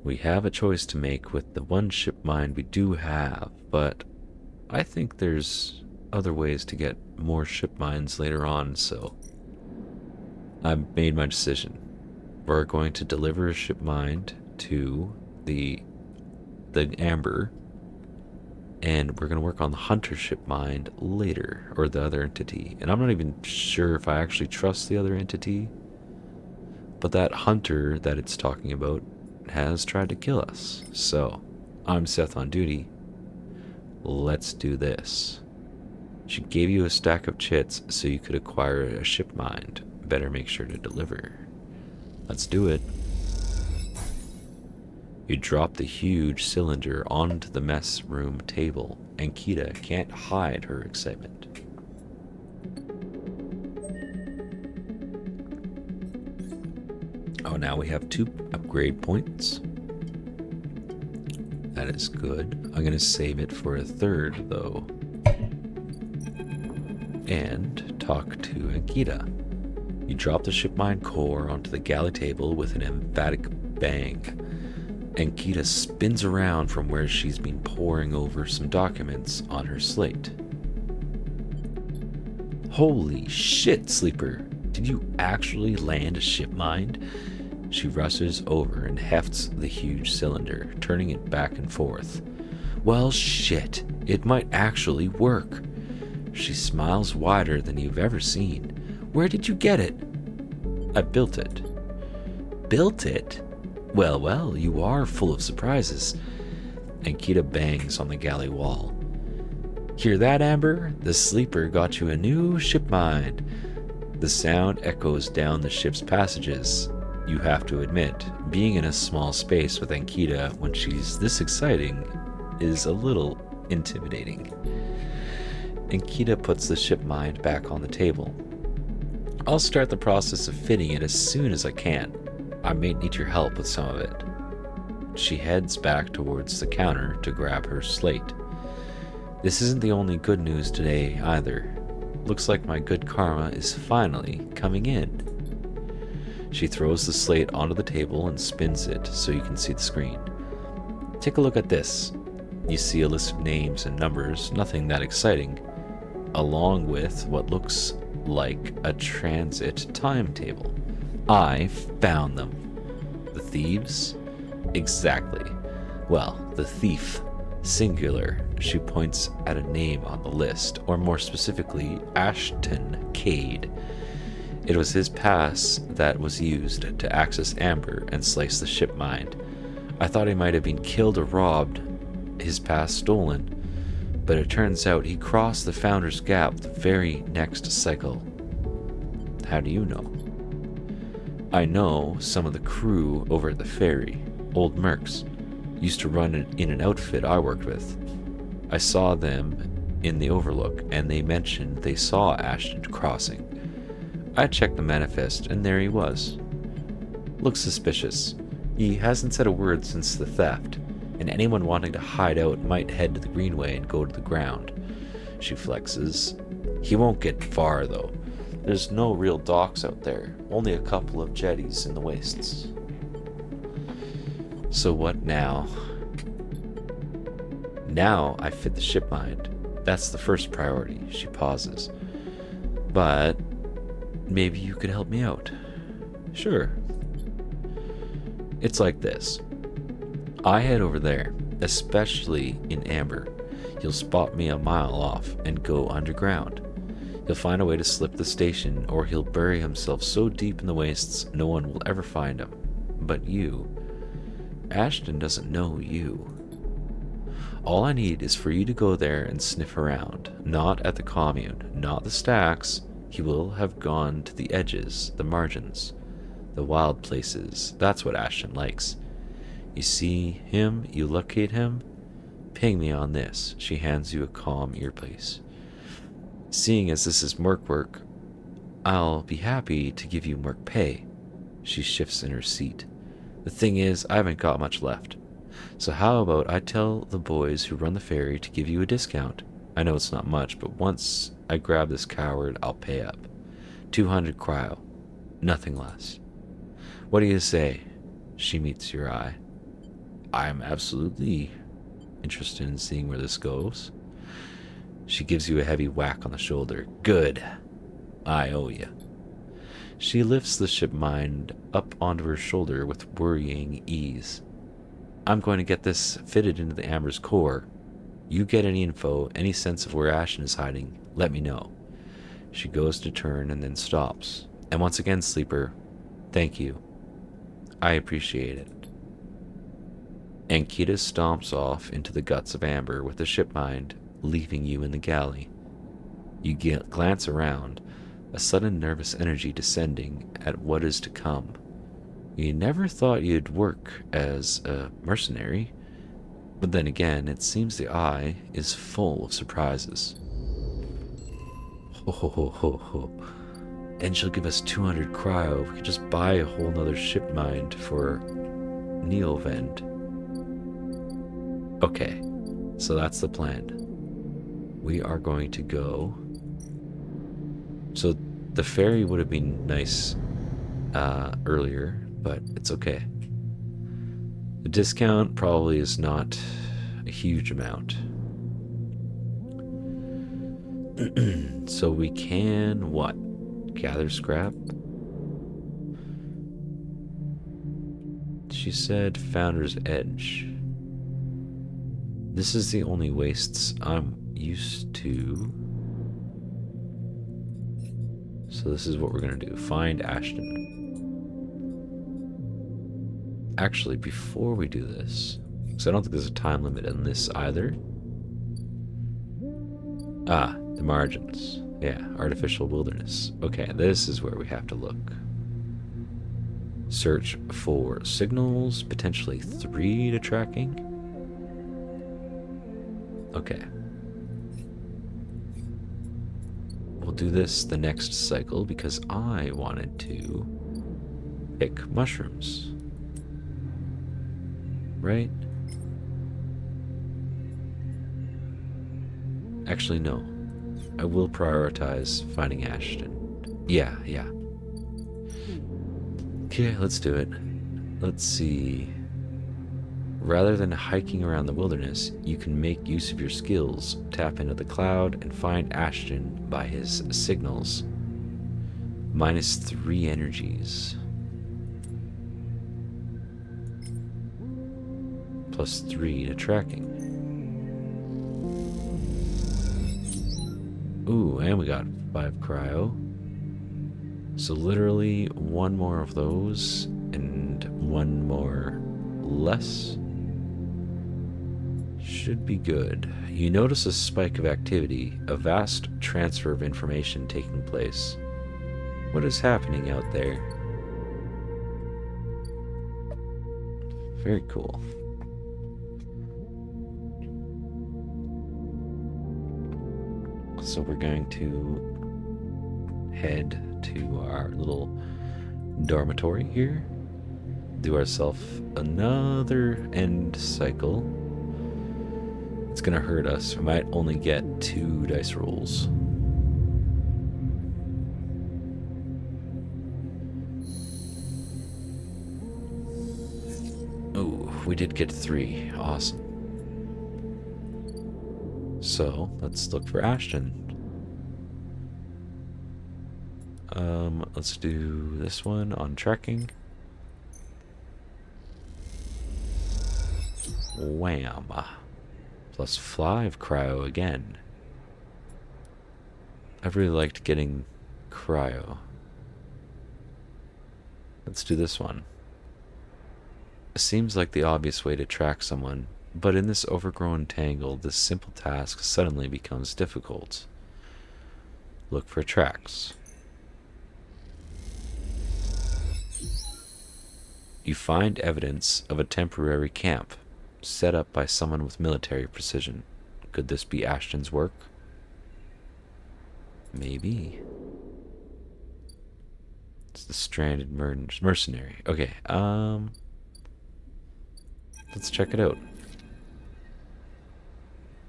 We have a choice to make with the one ship mind we do have, but I think there's other ways to get more ship minds later on, so I've made my decision. We're going to deliver a ship mind to the Amber, and we're going to work on the hunter ship mind later, or the other entity. And I'm not even sure if I actually trust the other entity, but that hunter that it's talking about has tried to kill us. So I'm Seth on duty. Let's do this. She gave you a stack of chits so you could acquire a ship mind. Better make sure to deliver. Let's do it. You drop the huge cylinder onto the mess room table, and Kita can't hide her excitement. Oh, now we have 2 upgrade points. That is good. I'm going to save it for a 3rd, though. And talk to Ankita. You drop the shipmind core onto the galley table with an emphatic bang. Ankita spins around from where she's been poring over some documents on her slate. Holy shit, Sleeper! Did you actually land a shipmind? She rushes over and hefts the huge cylinder, turning it back and forth. Well, shit, it might actually work. She smiles wider than you've ever seen. Where did you get it? I built it. Built it? Well, you are full of surprises. Ankita bangs on the galley wall. Hear that, Amber? The Sleeper got you a new shipmind. The sound echoes down the ship's passages. You have to admit, being in a small space with Ankita when she's this exciting is a little intimidating. Ankita puts the shipmind back on the table. I'll start the process of fitting it as soon as I can. I may need your help with some of it. She heads back towards the counter to grab her slate. This isn't the only good news today either. Looks like my good karma is finally coming in. She throws the slate onto the table and spins it so you can see the screen. Take a look at this. You see a list of names and numbers, nothing that exciting, along with what looks like a transit timetable. I found them. The thieves? Exactly. Well, the thief, singular. She points at a name on the list, or more specifically, Ashton Cade. It was his pass that was used to access Amber and slice the ship mind. I thought he might have been killed or robbed, his pass stolen, but it turns out he crossed the Founder's Gap the very next cycle. How do you know? I know some of the crew over at the ferry, old mercs, used to run in an outfit I worked with. I saw them in the Overlook, and they mentioned they saw Ashton crossing. I checked the manifest, and there he was. Looks suspicious. He hasn't said a word since the theft, and anyone wanting to hide out might head to the Greenway and go to the ground. She flexes. He won't get far, though. There's no real docks out there, only a couple of jetties in the wastes. So what now? Now I fit the ship mind. That's the first priority. She pauses. But maybe you could help me out. Sure. It's like this. I head over there, especially in Amber. You'll spot me a mile off and go underground. He'll find a way to slip the station, or he'll bury himself so deep in the wastes no one will ever find him. But you, Ashton doesn't know you. All I need is for you to go there and sniff around, not at the commune, not the stacks. He will have gone to the edges, the margins, the wild places. That's what Ashton likes. You see him, you locate him, ping me on this. She hands you a calm earpiece. Seeing as this is merc work, I'll be happy to give you merc pay. She shifts in her seat. The thing is, I haven't got much left. So how about I tell the boys who run the ferry to give you a discount? I know it's not much, but once I grab this coward, I'll pay up. 200 cryo. Nothing less. What do you say? She meets your eye. I'm absolutely interested in seeing where this goes. She gives you a heavy whack on the shoulder. Good. I owe you. She lifts the shipmind up onto her shoulder with worrying ease. I'm going to get this fitted into the Amber's core. You get any info, any sense of where Ashton is hiding, let me know. She goes to turn and then stops. And once again, Sleeper, thank you. I appreciate it. Ankita stomps off into the guts of Amber with the shipmind, leaving you in the galley. You glance around, a sudden nervous energy descending at what is to come. You never thought you'd work as a mercenary, but then again, it seems the eye is full of surprises. Ho ho ho ho ho. And she'll give us 200 cryo. We could just buy a whole nother shipmind for Lowend. Okay, so that's the plan. We are going to go. So the ferry would have been nice earlier, but it's okay. The discount probably is not a huge amount. So we can what? Gather scrap? She said Founder's Edge. This is the only wastes I'm used to. So this is what we're going to do. Find Ashton. Actually, before we do this, because I don't think there's a time limit on this either. Ah, the margins. Yeah, artificial wilderness. Okay, this is where we have to look. Search for signals, potentially 3 to tracking. Okay. We'll do this the next cycle because I wanted to pick mushrooms. Right? Actually, no. I will prioritize finding Ashton. Yeah. Okay, let's do it. Let's see. Rather than hiking around the wilderness, you can make use of your skills, tap into the cloud, and find Ashton by his signals. -3 energies. +3 to tracking. Ooh, and we got 5 cryo. So literally 1 more of those and 1 more less. Should be good. You notice a spike of activity, a vast transfer of information taking place. What is happening out there? Very cool. So we're going to head to our little dormitory here. Do ourselves another end cycle. It's gonna hurt us. We might only get 2 dice rolls. Oh, we did get 3. Awesome. So let's look for Ashton. Let's do this one on tracking. Wham. +5 cryo again. I really liked getting cryo. Let's do this one. It seems like the obvious way to track someone, but in this overgrown tangle, this simple task suddenly becomes difficult. Look for tracks. You find evidence of a temporary camp set up by someone with military precision. Could this be Ashton's work? Maybe. It's the stranded mercenary. Okay, let's check it out.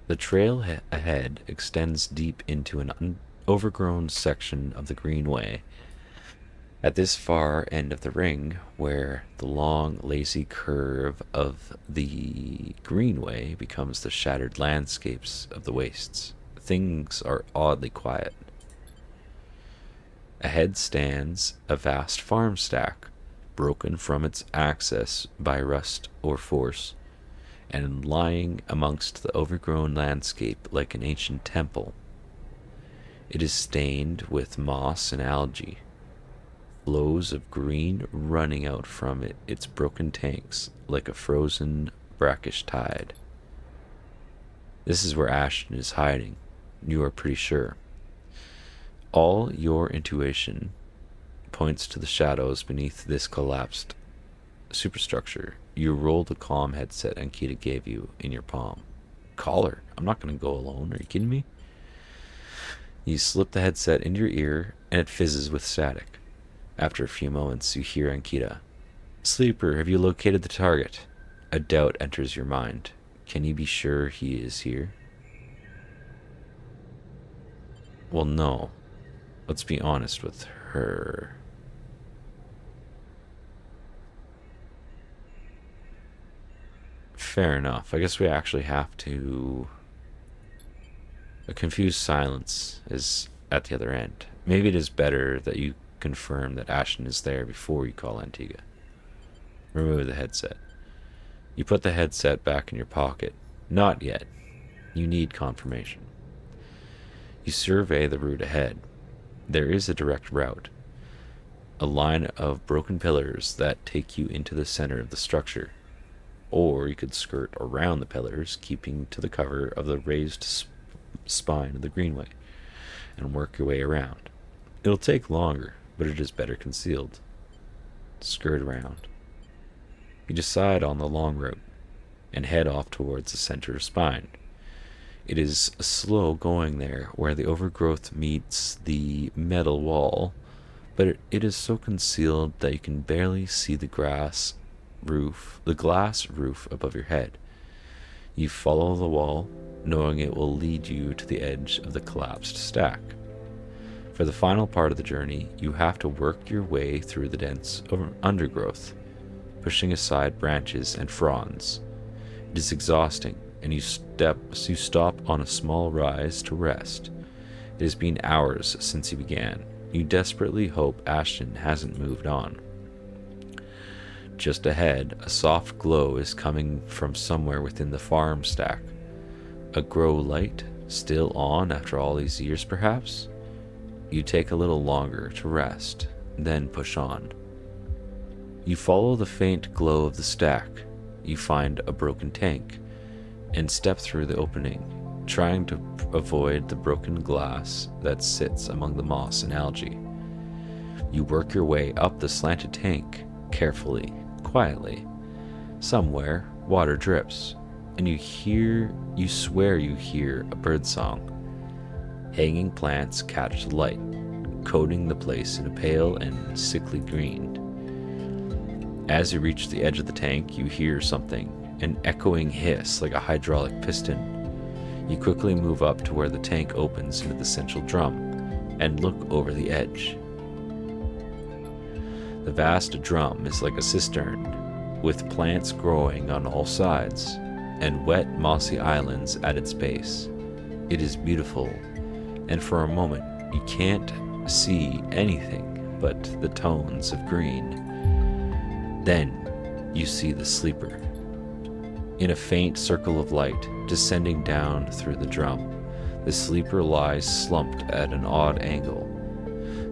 The trail ahead extends deep into an overgrown section of the Greenway. At this far end of the ring, where the long, lazy curve of the Greenway becomes the shattered landscapes of the wastes, things are oddly quiet. Ahead stands a vast farm stack, broken from its access by rust or force, and lying amongst the overgrown landscape like an ancient temple. It is stained with moss and algae, flows of green running out from its broken tanks like a frozen, brackish tide. This is where Ashton is hiding, you are pretty sure. All your intuition points to the shadows beneath this collapsed superstructure. You roll the comm headset Ankita gave you in your palm. Call her. I'm not going to go alone. Are you kidding me? You slip the headset into your ear, and it fizzes with static. After a few moments, you hear Ankita. Sleeper, have you located the target? A doubt enters your mind. Can you be sure he is here? Well, no. Let's be honest with her. Fair enough. I guess we actually have to... A confused silence is at the other end. Maybe it is better that you confirm that Ashton is there before you call Antigua. Remove the headset. You put the headset back in your pocket. Not yet. You need confirmation. You survey the route ahead. There is a direct route. A line of broken pillars that take you into the center of the structure. Or you could skirt around the pillars, keeping to the cover of the raised spine of the Greenway, and work your way around. It'll take longer, but it is better concealed. Skirt around. You decide on the long route, and head off towards the center spine. It is slow going there, where the overgrowth meets the metal wall, but it is so concealed that you can barely see the glass roof above your head. You follow the wall, knowing it will lead you to the edge of the collapsed stack. For the final part of the journey, you have to work your way through the dense undergrowth, pushing aside branches and fronds. It is exhausting, and you stop on a small rise to rest. It has been hours since you began. You desperately hope Ashton hasn't moved on. Just ahead, a soft glow is coming from somewhere within the farm stack. A grow light, still on after all these years perhaps? You take a little longer to rest, then push on. You follow the faint glow of the stack. You find a broken tank, and step through the opening, trying to avoid the broken glass that sits among the moss and algae. You work your way up the slanted tank, carefully, quietly. Somewhere, water drips, and you swear you hear a birdsong. Hanging plants catch the light, coating the place in a pale and sickly green. As you reach the edge of the tank, you hear something, an echoing hiss like a hydraulic piston. You quickly move up to where the tank opens into the central drum, and look over the edge. The vast drum is like a cistern, with plants growing on all sides, and wet mossy islands at its base. It is beautiful, and for a moment you can't see anything but the tones of green. Then you see the sleeper. In a faint circle of light descending down through the drum, the sleeper lies slumped at an odd angle.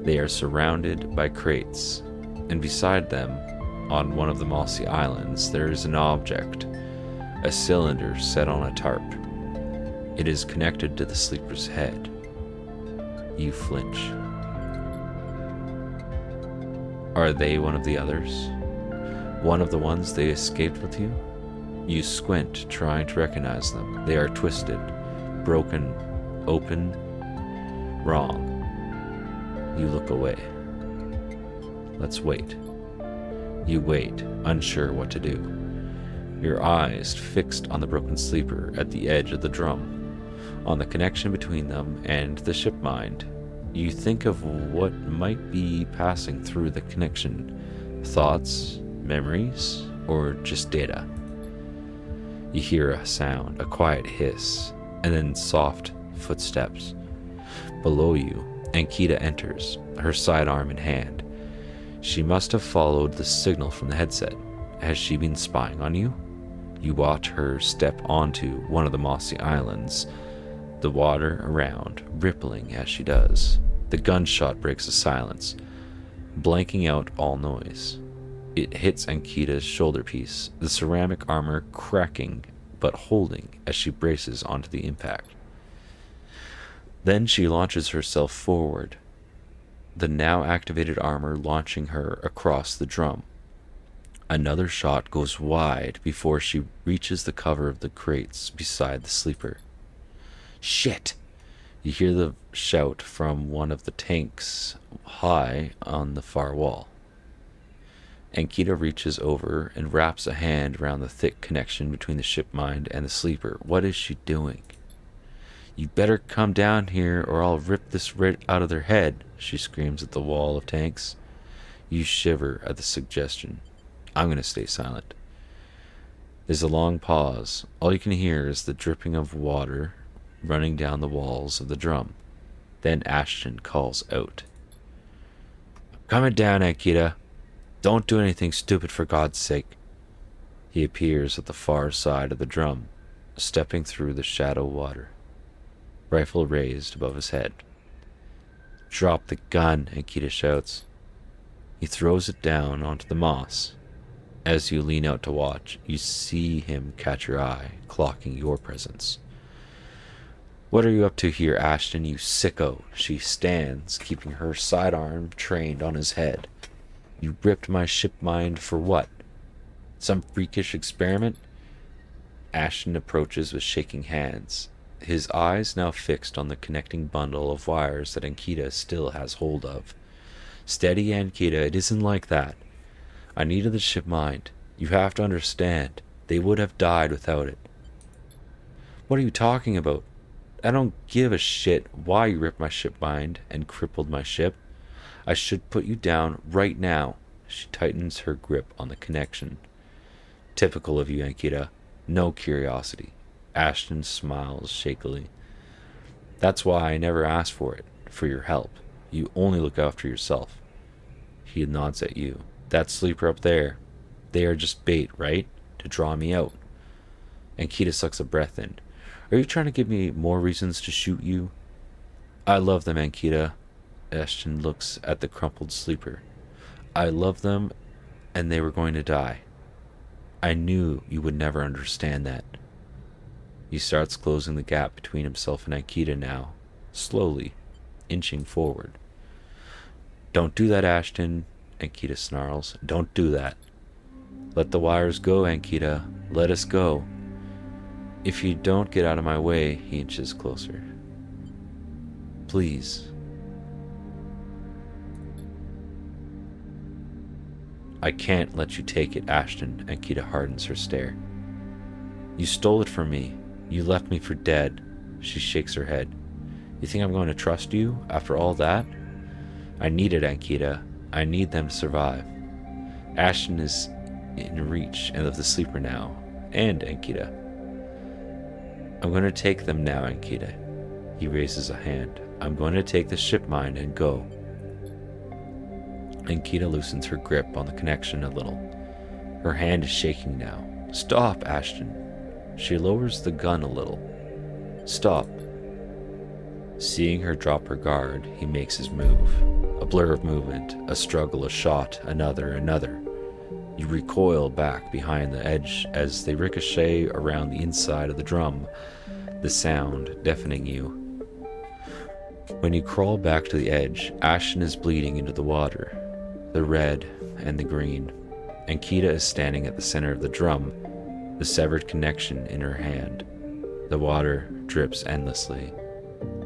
They are surrounded by crates, and beside them, on one of the mossy islands, there is an object, a cylinder set on a tarp. It is connected to the sleeper's head. You flinch. Are they one of the others? One of the ones they escaped with you? You squint, trying to recognize them. They are twisted, broken, open, wrong. You look away. Let's wait. You wait, unsure what to do. Your eyes fixed on the broken sleeper at the edge of the drum, on the connection between them and the shipmind. You think of what might be passing through the connection: thoughts, memories, or just data. You hear a sound, a quiet hiss, and then soft footsteps. Below you, Ankita enters, her sidearm in hand. She must have followed the signal from the headset. Has she been spying on you? You watch her step onto one of the mossy islands, the water around rippling as she does. The gunshot breaks the silence, blanking out all noise. It hits Ankita's shoulder piece, the ceramic armor cracking but holding as she braces onto the impact. Then she launches herself forward, the now activated armor launching her across the drum. Another shot goes wide before she reaches the cover of the crates beside the sleeper. Shit! You hear the shout from one of the tanks high on the far wall. Ankita reaches over and wraps a hand around the thick connection between the shipmind and the sleeper. What is she doing? You better come down here or I'll rip this right out of their head, she screams at the wall of tanks. You shiver at the suggestion. I'm going to stay silent. There's a long pause. All you can hear is the dripping of water running down the walls of the drum. Then Ashton calls out. I'm coming down, Ankita. Don't do anything stupid for God's sake. He appears at the far side of the drum, stepping through the shadow water, rifle raised above his head. Drop the gun, Ankita shouts. He throws it down onto the moss. As you lean out to watch, you see him catch your eye, clocking your presence. What are you up to here, Ashton, you sicko? She stands, keeping her sidearm trained on his head. You ripped my shipmind for what? Some freakish experiment? Ashton approaches with shaking hands, his eyes now fixed on the connecting bundle of wires that Ankita still has hold of. Steady, Ankita, it isn't like that. I needed the shipmind. You have to understand, they would have died without it. What are you talking about? I don't give a shit why you ripped my shipmind and crippled my ship. I should put you down right now. She tightens her grip on the connection. Typical of you, Ankita. No curiosity. Ashton smiles shakily. That's why I never asked for it, for your help. You only look after yourself. He nods at you. That sleeper up there, they are just bait, right? To draw me out. Ankita sucks a breath in. Are you trying to give me more reasons to shoot you? I love them, Ankita. Ashton looks at the crumpled sleeper. I love them, and they were going to die. I knew you would never understand that. He starts closing the gap between himself and Ankita now, slowly, inching forward. Don't do that, Ashton, Ankita snarls. Don't do that. Let the wires go, Ankita. Let us go. If you don't get out of my way, he inches closer. Please. I can't let you take it, Ashton. Ankita hardens her stare. You stole it from me. You left me for dead. She shakes her head. You think I'm going to trust you after all that? I need it, Ankita. I need them to survive. Ashton is in reach of the sleeper now, and Ankita. I'm going to take them now, Ankita. He raises a hand. I'm going to take the shipmind and go. Ankita loosens her grip on the connection a little. Her hand is shaking now. Stop, Ashton. She lowers the gun a little. Stop. Seeing her drop her guard, he makes his move. A blur of movement, a struggle, a shot, another. You recoil back behind the edge as they ricochet around the inside of the drum, the sound deafening you. When you crawl back to the edge, Ashton is bleeding into the water, the red and the green. Ankita is standing at the center of the drum, the severed connection in her hand. The water drips endlessly,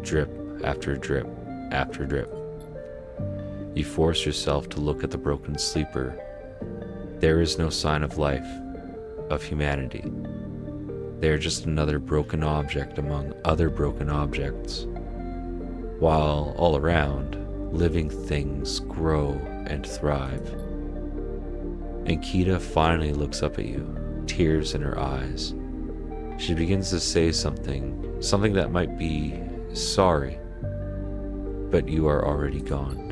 drip after drip after drip. You force yourself to look at the broken sleeper. There is no sign of life, of humanity. They are just another broken object among other broken objects. while all around, living things grow and thrive. Ankita finally looks up at you, tears in her eyes. She begins to say something that might be sorry, but you are already gone.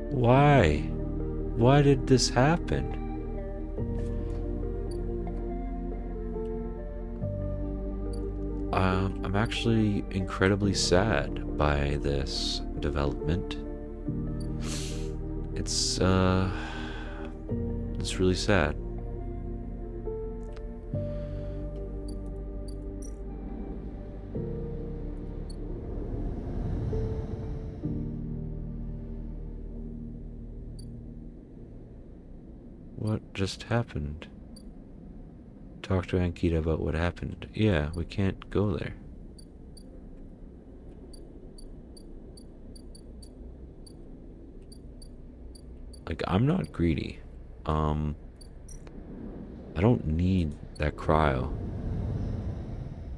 Why? Why did this happen? I'm actually incredibly sad by this development. It's really sad. What just happened? Talk to Ankita about what happened. Yeah, we can't go there. Like, I'm not greedy. I don't need that cryo.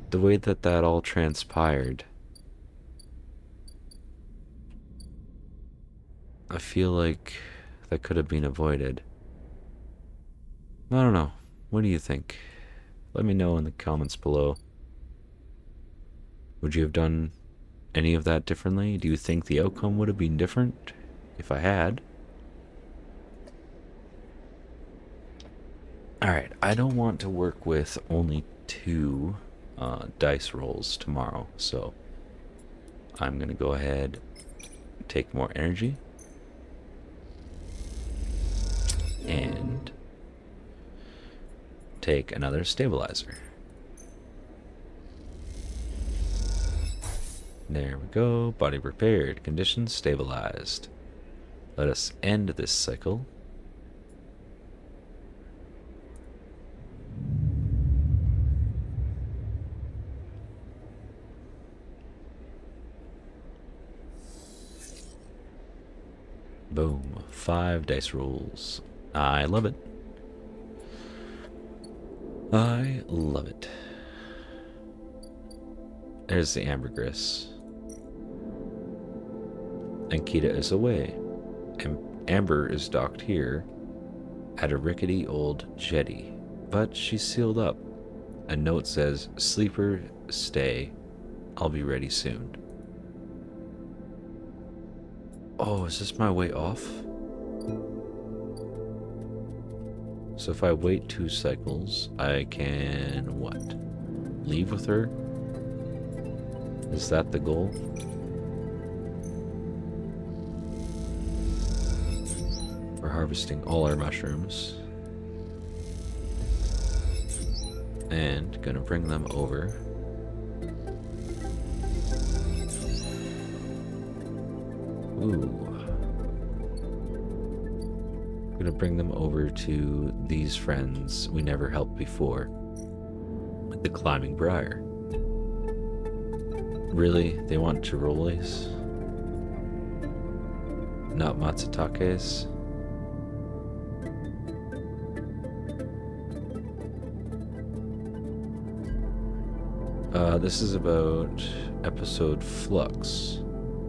The way that all transpired, I feel like that could have been avoided. I don't know. What do you think? Let me know in the comments below. Would you have done any of that differently? Do you think the outcome would have been different if I had? Alright, I don't want to work with only 2 dice rolls tomorrow, so I'm going to go ahead and take more energy. And take another stabilizer. There we go. Body repaired. Conditions stabilized. Let us end this cycle. Boom. 5 dice rolls. I love it. I love it. There's the ambergris. Ankita is away. Amber is docked here at a rickety old jetty, but she's sealed up. A note says, "Sleeper, stay. I'll be ready soon." Oh, is this my way off? So if I wait 2 cycles, I can what? Leave with her? Is that the goal? We're harvesting all our mushrooms. And gonna bring them over. Ooh. Gonna bring them over to these friends we never helped before. The climbing briar. Really? They want Chiroles? Not Matsutakes? This is about episode Flux.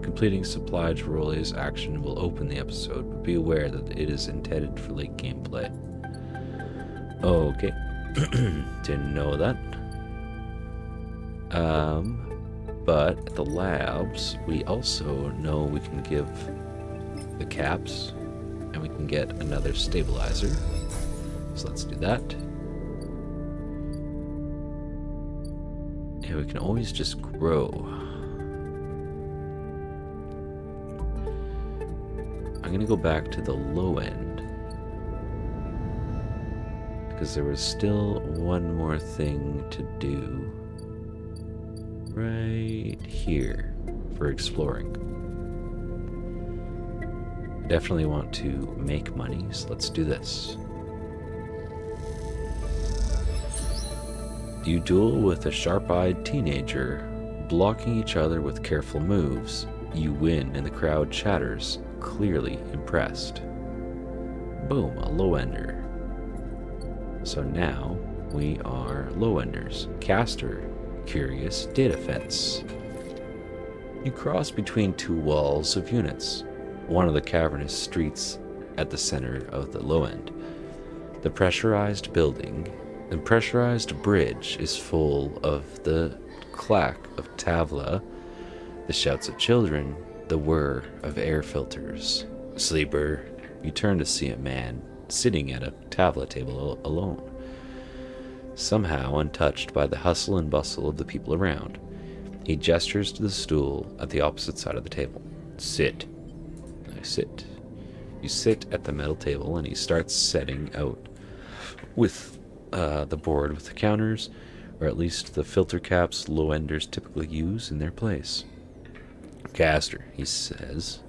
Completing supply Chiroles action will open the episode, but be aware that it is intended for late gameplay. Okay. Didn't know that. But at the labs, we also know we can give the caps, and we can get another stabilizer. So let's do that. And we can always just grow. I'm gonna go back to the Lowend, because there was still one more thing to do right here for exploring. Definitely want to make money, so let's do this. You duel with a sharp-eyed teenager, blocking each other with careful moves. You win and the crowd chatters, clearly impressed. Boom, a Lowender. So now we are Lowenders. Caster curious data fence. You cross between two walls of units, one of the cavernous streets at the center of the Lowend. The pressurized bridge is full of the clack of tavla, the shouts of children, the whir of air filters. Sleeper, you turn to see a man sitting at a tavla table alone, somehow untouched by the hustle and bustle of the people around. He gestures to the stool at the opposite side of the table. Sit. I sit. You sit at the metal table and he starts setting out with the board with the counters, or at least the filter caps Lowenders typically use in their place. Caster, he says,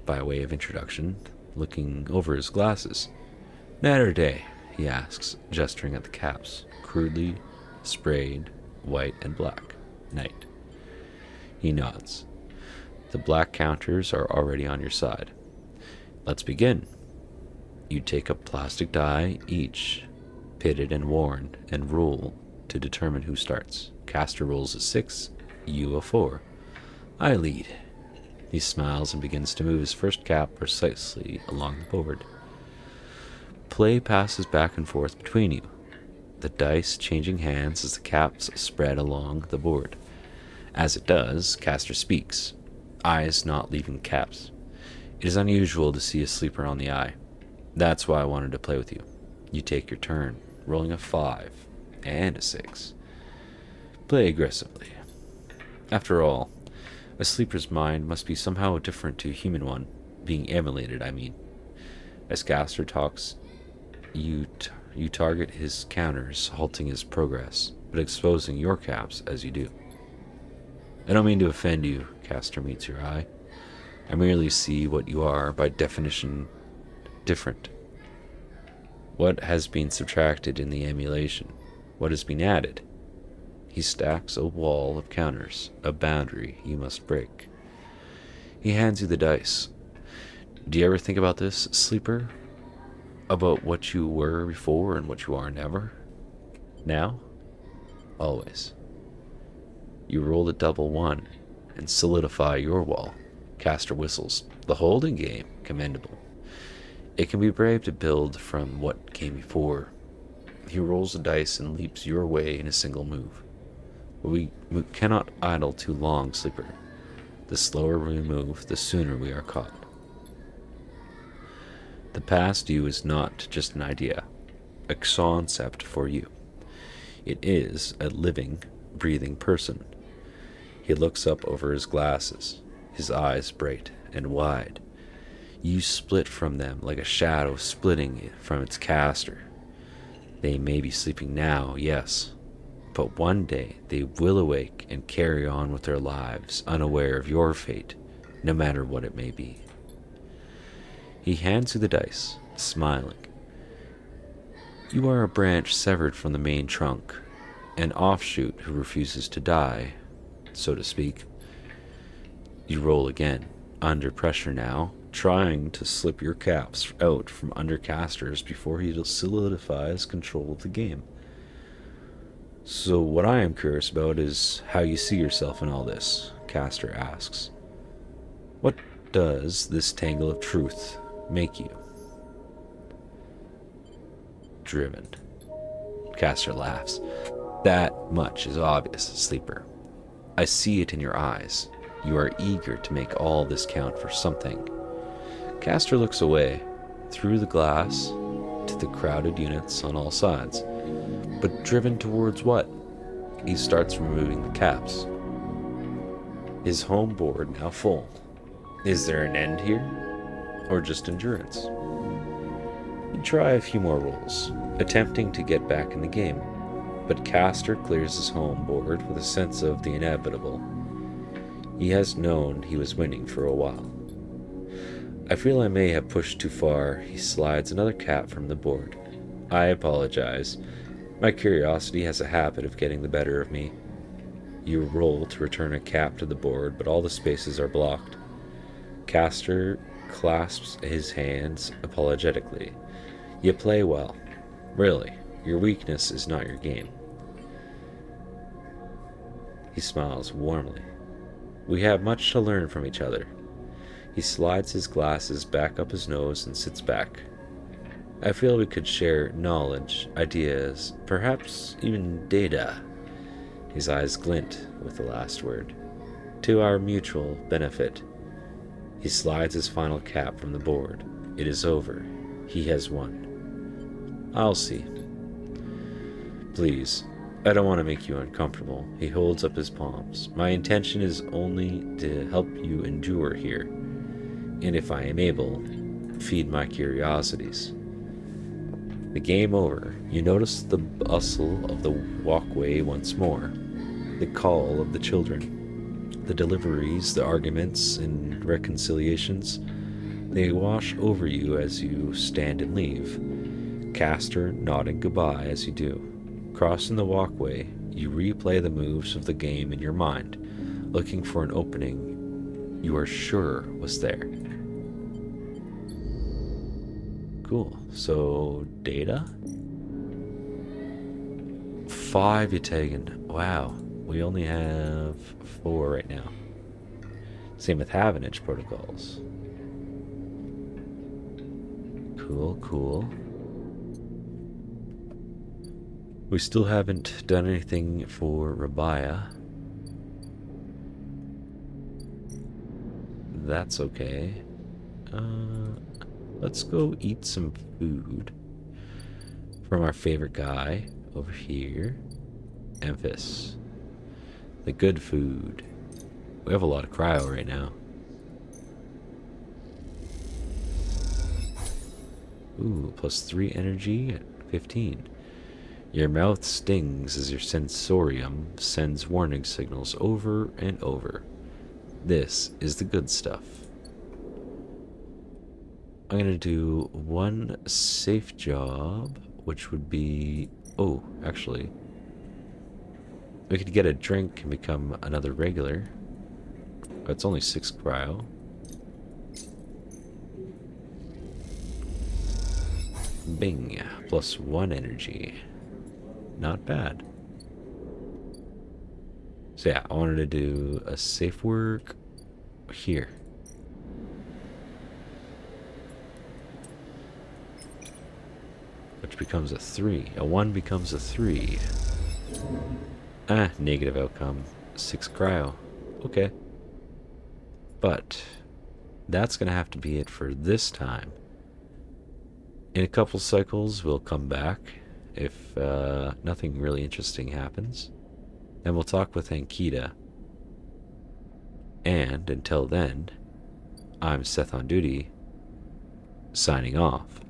by way of introduction, looking over his glasses. Night or day, he asks, gesturing at the caps, crudely sprayed white and black. Night. He nods. The black counters are already on your side. Let's begin. You take a plastic die each, pitted and worn, and roll to determine who starts. Caster rolls a 6, you a 4. I lead. He smiles and begins to move his first cap precisely along the board. Play passes back and forth between you, the dice changing hands as the caps spread along the board. As it does, Caster speaks, eyes not leaving caps. It is unusual to see a sleeper on the eye. That's why I wanted to play with you. You take your turn, rolling a 5 and a 6. Play aggressively. After all, a sleeper's mind must be somehow different to a human one, being emulated, I mean. As Caster talks, you target his counters, halting his progress, but exposing your caps as you do. I don't mean to offend you, Caster meets your eye. I merely see what you are, by definition, different. What has been subtracted in the emulation? What has been added? He stacks a wall of counters, a boundary you must break. He hands you the dice. Do you ever think about this, sleeper? About what you were before and what you are never? Now? Always. You roll a double 1 and solidify your wall. Caster whistles. The holding game, commendable. It can be brave to build from what came before. He rolls the dice and leaps your way in a single move. But we cannot idle too long, sleeper. The slower we move, the sooner we are caught. The past you is not just an idea, a concept for you. It is a living, breathing person. He looks up over his glasses, his eyes bright and wide. You split from them like a shadow splitting from its caster. They may be sleeping now, yes, but one day they will awake and carry on with their lives, unaware of your fate, no matter what it may be. He hands you the dice, smiling. You are a branch severed from the main trunk, an offshoot who refuses to die, so to speak. You roll again, under pressure now, trying to slip your caps out from under Caster's before he solidifies control of the game. So what I am curious about is how you see yourself in all this, Caster asks. What does this tangle of truth make you? Driven. Caster laughs. That much is obvious, sleeper. I see it in your eyes. You are eager to make all this count for something. Caster looks away, through the glass, to the crowded units on all sides. But driven towards what? He starts removing the caps. His home board now full. Is there an end here? Or just endurance? You try a few more rolls, attempting to get back in the game, but Caster clears his home board with a sense of the inevitable. He has known he was winning for a while. I feel I may have pushed too far. He slides another cap from the board. I apologize. My curiosity has a habit of getting the better of me. You roll to return a cap to the board, but all the spaces are blocked. Caster clasps his hands apologetically. You play well. Really, your weakness is not your game. He smiles warmly. We have much to learn from each other. He slides his glasses back up his nose and sits back. I feel we could share knowledge, ideas, perhaps even data. His eyes glint with the last word. To our mutual benefit. He slides his final cap from the board. It is over. He has won. I'll see. Please, I don't want to make you uncomfortable. He holds up his palms. My intention is only to help you endure here. And if I am able, feed my curiosities. The game over, you notice the bustle of the walkway once more. The call of the children. The deliveries, the arguments and reconciliations. They wash over you as you stand and leave. Castor nodding goodbye as you do. Crossing the walkway, you replay the moves of the game in your mind, looking for an opening you are sure was there. Cool. So, data? 5 you taken. Wow. We only have 4 right now. Same with Havenage protocols. Cool, cool. We still haven't done anything for Rabaya. That's okay. Let's go eat some food from our favorite guy over here. Emphas. The good food. We have a lot of cryo right now. Ooh, +3 energy at 15. Your mouth stings as your sensorium sends warning signals over and over. This is the good stuff. I'm going to do one safe job, which would be... Oh, actually, we could get a drink and become another regular. It's only 6 cryo. Bing, +1 energy. Not bad. So yeah, I wanted to do a safe work here. Which becomes a 3. A 1 becomes a 3. Negative outcome. 6 cryo. Okay. But that's going to have to be it for this time. In a couple cycles, we'll come back if nothing really interesting happens. Then we'll talk with Ankita. And until then, I'm Seth on Duty, signing off.